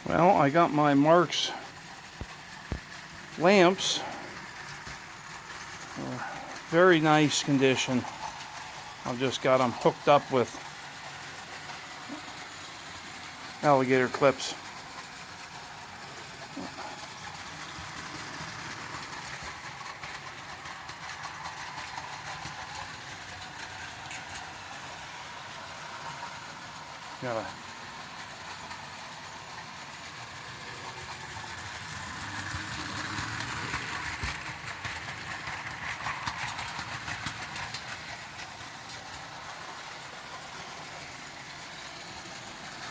Well, I got my Marx lamps. Very nice condition. I've just got them hooked up with alligator clips.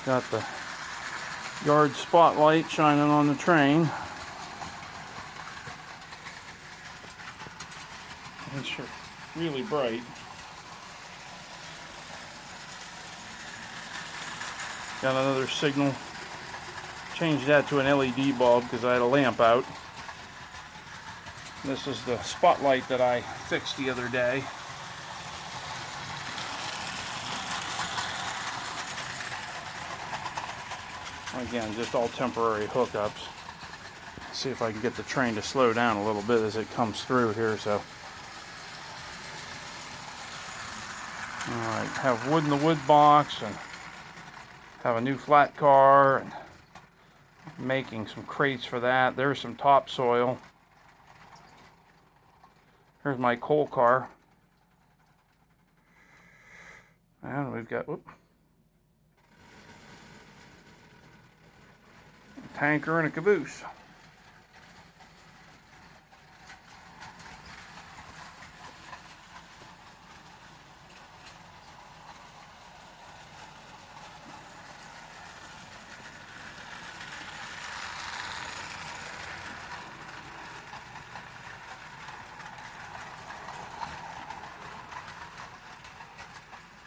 Got the yard spotlight shining on the train. It's really bright. Got another signal. Changed that to an LED bulb because I had a lamp out. This is the spotlight that I fixed the other day. Again, just all temporary hookups. See if I can get the train to slow down a little bit as it comes through here. So, all right, have wood in the wood box and have a new flat car and making some crates for that. There's some topsoil. Here's my coal car. And we've got a tanker and a caboose.